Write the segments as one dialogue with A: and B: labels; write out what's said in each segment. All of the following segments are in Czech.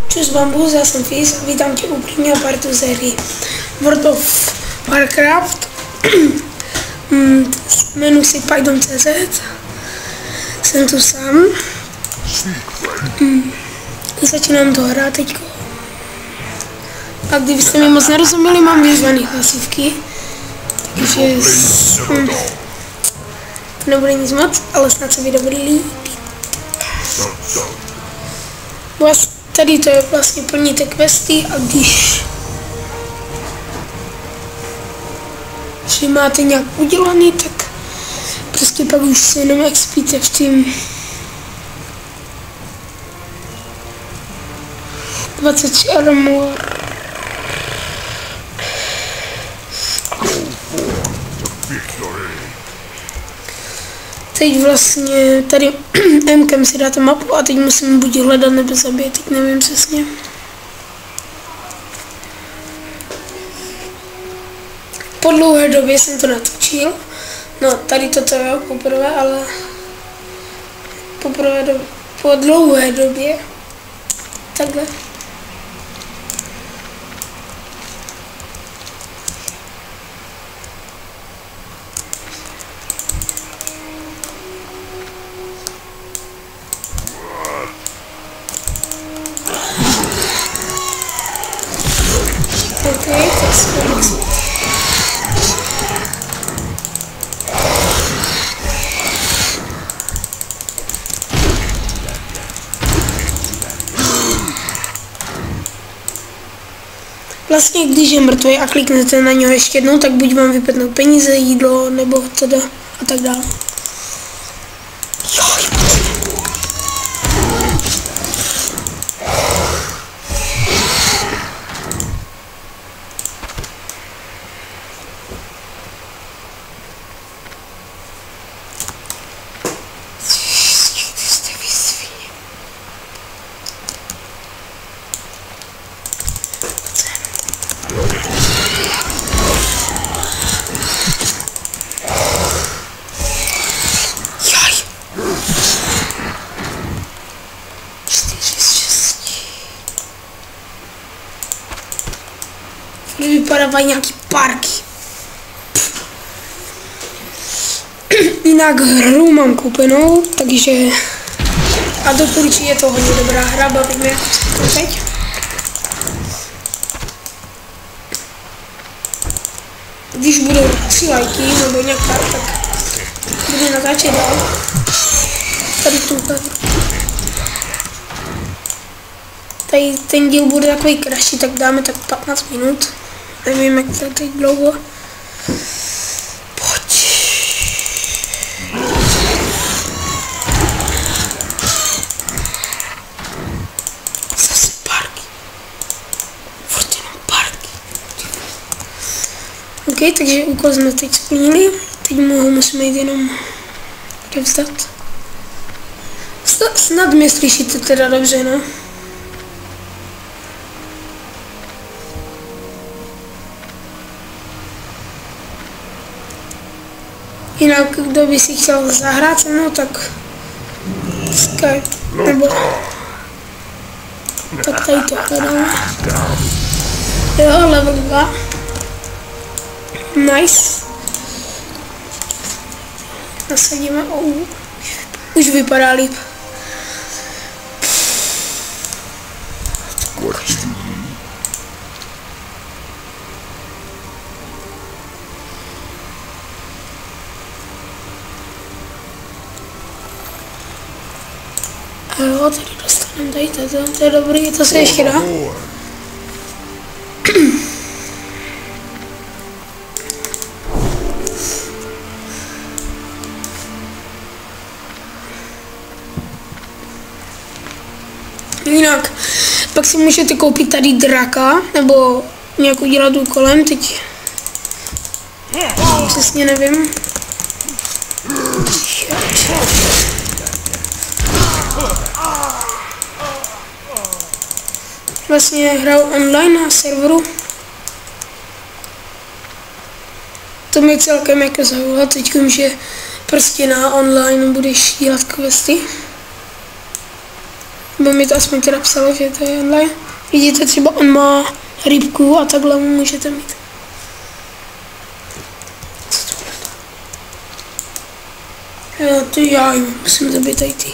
A: Čus Bambus, já jsem Fizz a vítám tě u prvního partu série World of Warcraft. Jmenuji si Python.cz. Jsem tu sám. Začínám to hrát teďko. A kdybyste mi moc nerozuměli, mám vyzvaný hlasivky. Takže to nebude nic moc, ale snad se video bude líbit. Tady to je vlastně plníte questy a když máte nějak udělaný, tak prostě pak už se jenom expíte v tím 23 armor. Teď vlastně tady M-kem si dáte mapu a teď musím buď hledat nebo zabít, teď nevím přesně. Po dlouhé době jsem to natočil. No, tady toto je poprvé, ale po dlouhé době. Takhle. Okay, tak si vlastně, když je mrtvý a kliknete na něho ještě jednou, tak buď vám vypadnou peníze, jídlo, nebo teda a tak dále. Vypadávají nějaký parky. Jinak hru mám koupenou, takže a doporučuji, je to hodně dobrá hra, baví mě jako teď. Když budou 3 lajky nebo nějak tak budu natáčet dál. Tady tu hru. Tady ten díl bude takový kratší, tak dáme tak 15 minut. Nevím, jak to teď dlouho. Pojď. Zase parky. Furt jenom parky. OK, takže úkol jsme teď splnili. Teď musíme jít jenom odevzdat. Snad mě slyšíte teda dobře, no? Jinak, kdo by si chtěl zahrát se mnou, tak Skype, nebo tak tady to hledáme. Jo, level 2. Nice. Nasadíme, už vypadá líp. Jo, tady dostaneme tady to je dobrý, to se ještě dá. Jinak, pak si můžete koupit tady draka, nebo nějak udělat úkolem, teď přesně nevím. Vlastně hraju online na serveru. To mě celkem jako zaujalo teďkom, že prostě na online budeš dělat questy. By mi to aspoň teda psalo, že to je jenhle. Vidíte, třeba on má rybku a takhle mu můžete mít. Jo, ty já musím zabít tady ty.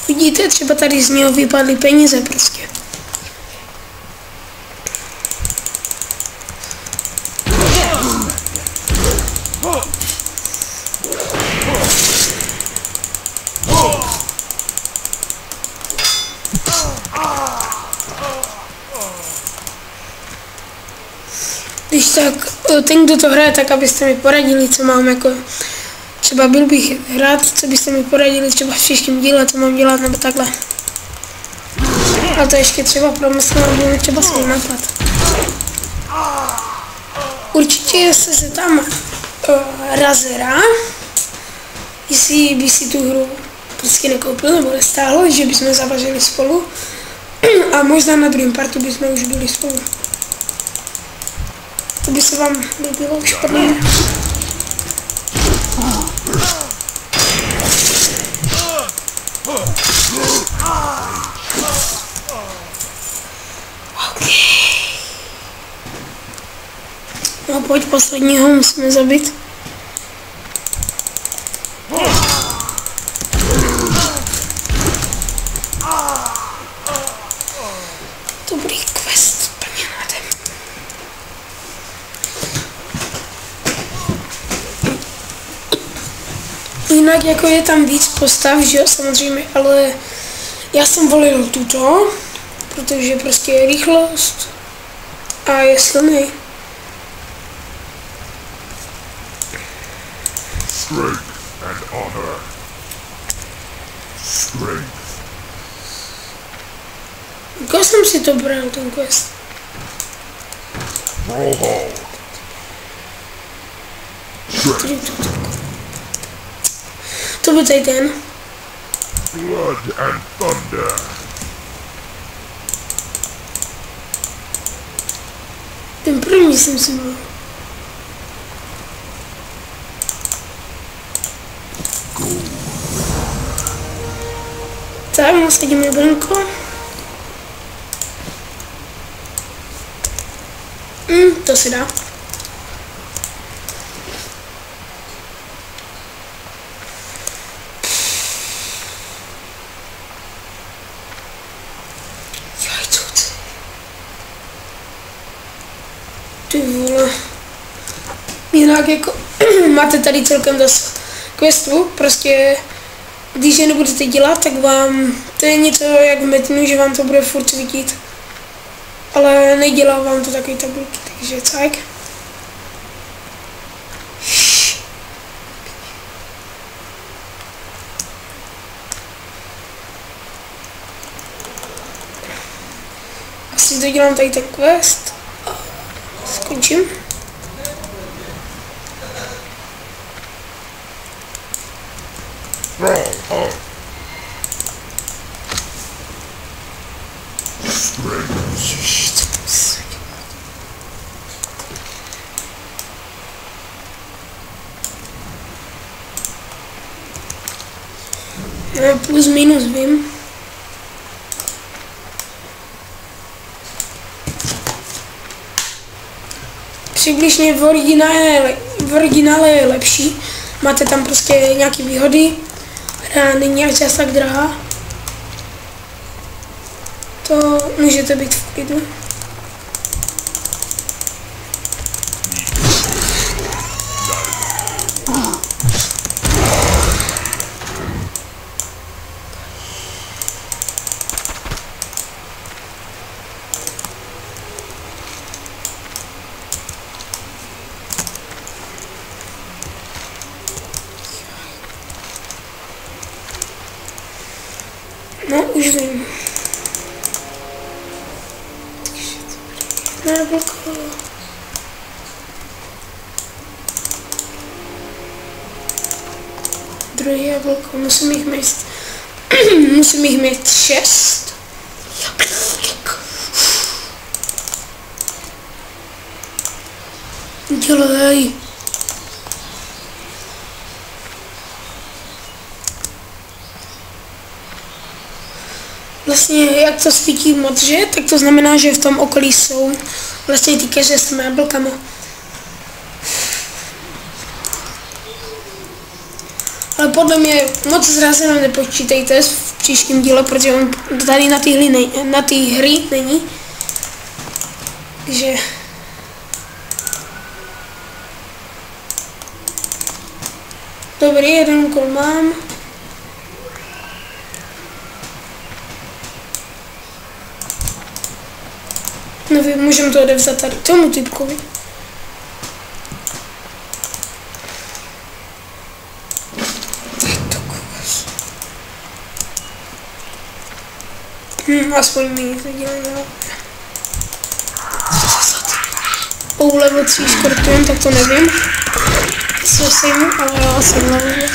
A: Vidíte, třeba tady z něho vypadly peníze prostě. Když tak, ten, kdo to hraje, tak abyste mi poradili, co mám jako, třeba byl bych hrát, co byste mi poradili třeba v příštím díle, co mám dělat, nebo takhle. A to ještě třeba promyslím, nebo třeba svůj nápad. Určitě, jestli se tam Razera, jestli by si tu hru prostě nekoupil nebo nestáhl, že bychom zavařili spolu a možná na druhém partu bychom už byli spolu. To by se vám líbilo už podle mě. Okay. No pojď, posledního musíme zabít. Dobrý quest, plně nadem. Jinak jako je tam víc postav, že jo, samozřejmě, ale já jsem volil tuto, protože prostě je rychlost a je silný.
B: Strength and honor. Strength.
A: Jako jsem si to bral, ten quest.
B: Brawlhall.
A: To byl tady ten.
B: Blood and thunder.
A: Ten první jsem si byl. Tak, nasadíme brnko. To se dá. Ty vole. Jinak jako máte tady celkem dost questů, prostě když je nebudete dělat, tak vám, to je něco jak v Metinu, že vám to bude furt svítit. Ale nedělá vám to takový tabulky, takže tak. Asi to dělám tady ten quest. Skončím. No, plus minus vím. Přibližně v originále je lepší. Máte tam prostě nějaké výhody. Hra není až tak drahá. To můžete být v klidu. No, už vím. Jablko. Dobrý jablko, musím jich mít. Musím jich mít 6. Dělej. Vlastně jak to svítí modře, tak to znamená, že v tom okolí jsou vlastně ty keře s těmi jablkama. Ale podle mě moc zrazenou nepočítejte v příštím díle, protože on tady na té hry není. Takže dobrý, jeden úkol mám. Nevím, můžeme to odevzat tady tomu typkovi. Aspoň mi to dělají. Level 3 škorpion, tak to nevím. Co jsem, ale já jsem level.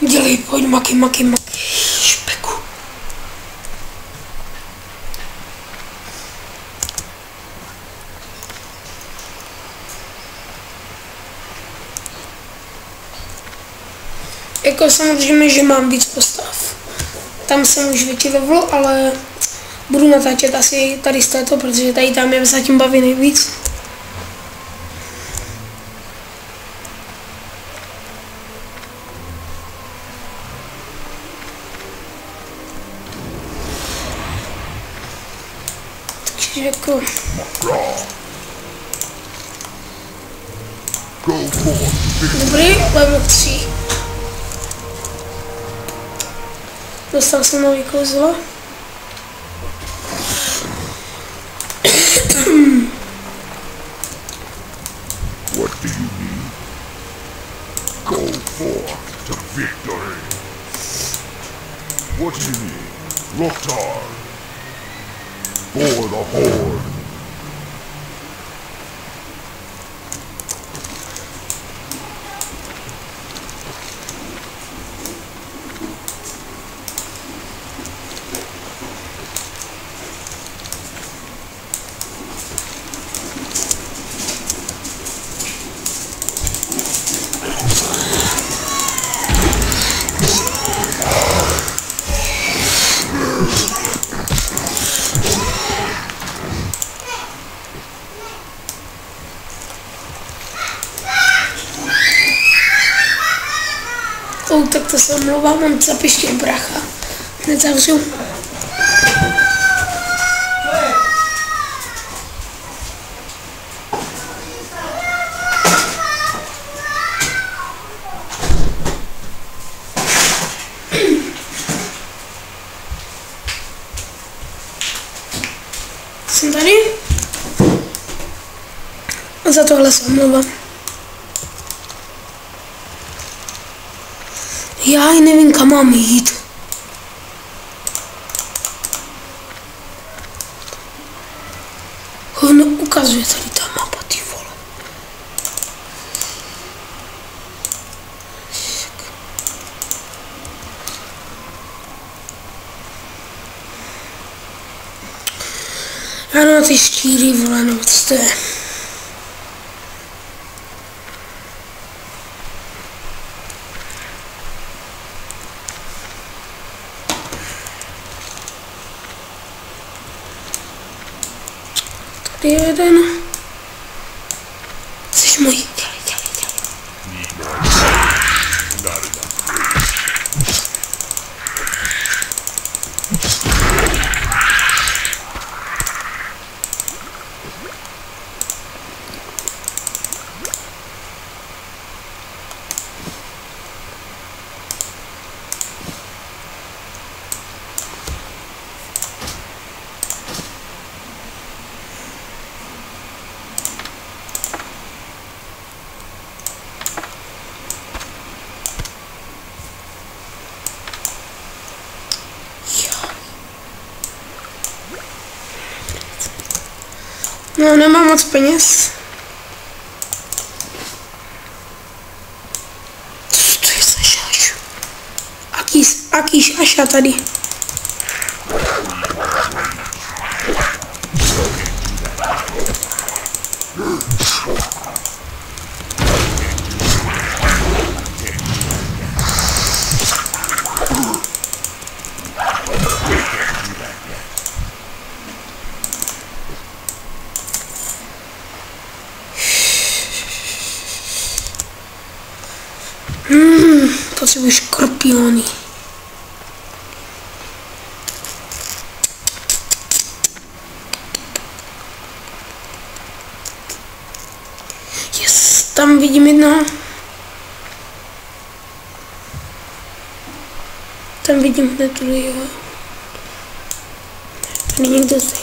A: Dělej, pojď, maky, špeku. Jako samozřejmě, že mám víc postav. Tam jsem už větší level, ale budu natáčet asi tady z této, protože tady tam mě zatím baví nejvíc. Jako dobrý, level 3. Dostal jsem nový kouzlo.
B: What do you need? Go forth to victory. What do you need? Loktar. For the Horde.
A: Tak to se omlouvám, mám zapiště bracha. Nezavřu. Jsem tady. A za tohle se omlouvám. Já nevím, kam mám jít. On ukazuje tady ta mapa, ty vole. Ano, ty štíry, vole, no co to je? Jeden. Jsi můj. No, nemám moc peněz. Co to je za šaš? Aký šaša tady? Potřebuji škorpiony. Yes, tam vidím jednoho. Tam vidím hned druhého. Tady někdo zde.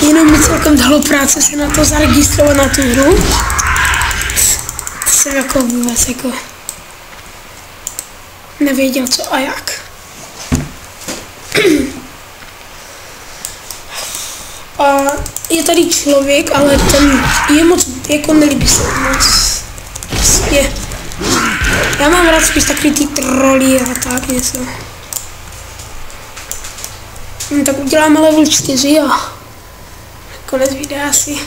A: Jenom mi celkem dalo práce se na to zaregistrovat na tu hru. To jsem jako vůbec jako nevěděl co a jak. A je tady člověk, ale ten je moc, jako nelíbí se moc. Prostě. Já mám rád spíš takový ty troly a tak něco. Tak uděláme level 4 a konec videa asi.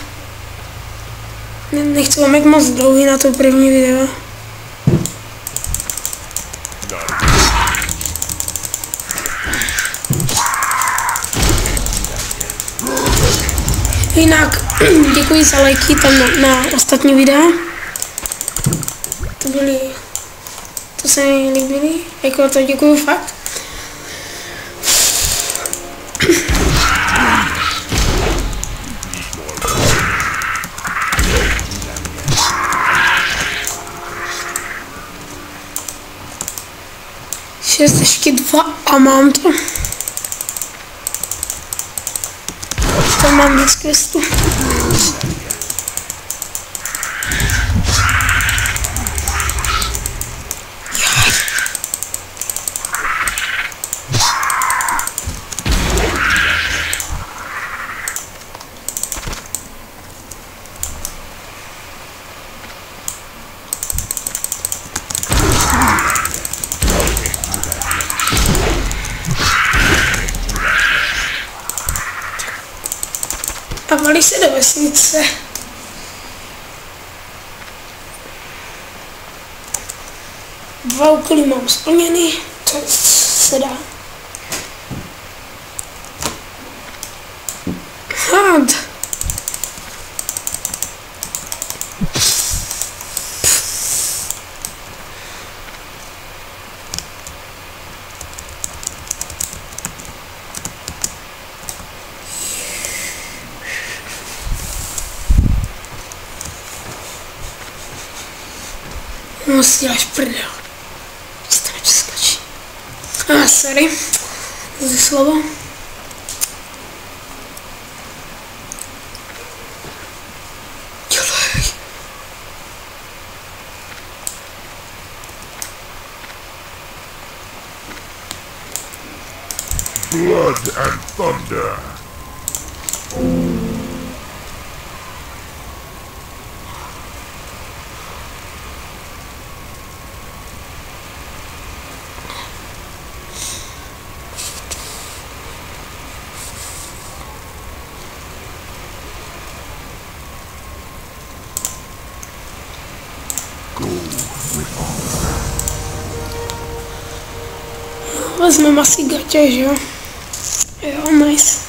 A: Nechci vám jak moc dlouhý na to první video. Jinak děkuji za lajky tam na ostatní videa. To se mi líbily, jako to děkuju fakt. Ještě 2 a mám to. To mám víc questů. A valí se do vesnice. Dva úkoly mám splněny, to se dá. Had. No si děláš prdel. Co to nepřeskočí. Sorry. Ze slovo. Dělej.
B: Blood and thunder.
A: Vezmeme asi gatě, že jo? Jo, nice.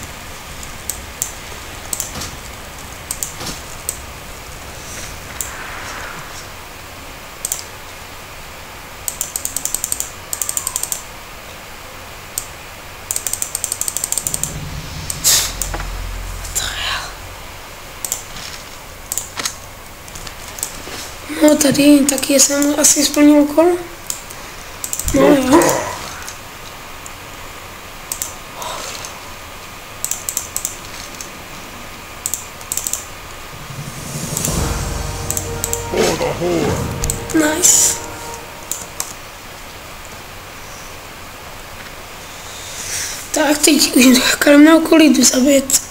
A: No tady taky jsem asi splnil úkol. No jo. Nice. Tak teď kolem na okolí jdu zabít.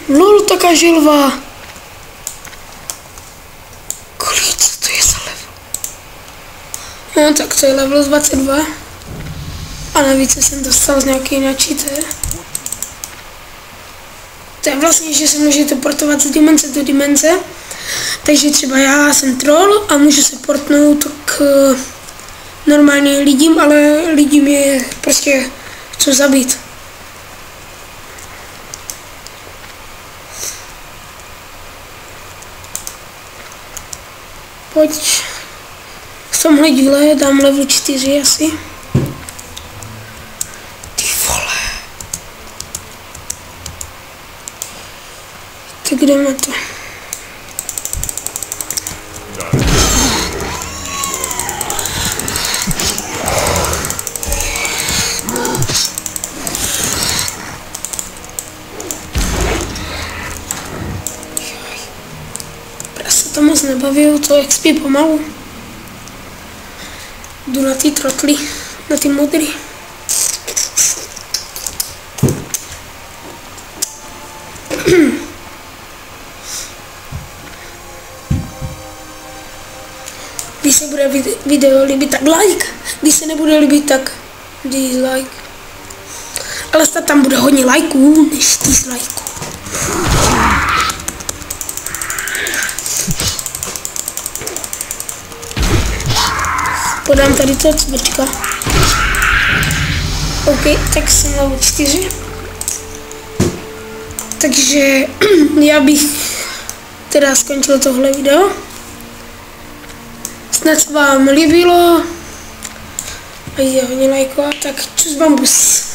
A: Lol, taká želva. Kolik, co to je za level? No tak to je level 22. A navíc jsem dostal z nějaký načíté. To je vlastně, že se můžete portovat z dimenze do dimenze. Takže třeba já jsem troll a můžu se portnout k normálně lidím, ale lidi mě prostě chcou zabít. Pojď. V tomhle díle dám level 4 asi. Ty vole. Tak jdeme to. To moc nebavilo, to XP pomalu. Jdu na ty trotly, na ty modry. Když se bude video líbit, tak like. Když se nebude líbit, tak dislike. Ale snad tam bude hodně lajků, než dislikeů. Podám tady to cvrčka. OK, tak jsem level 4. Takže já bych teda skončil tohle video. Snad se vám líbilo. A je hodně lajkovat, tak čus bambus.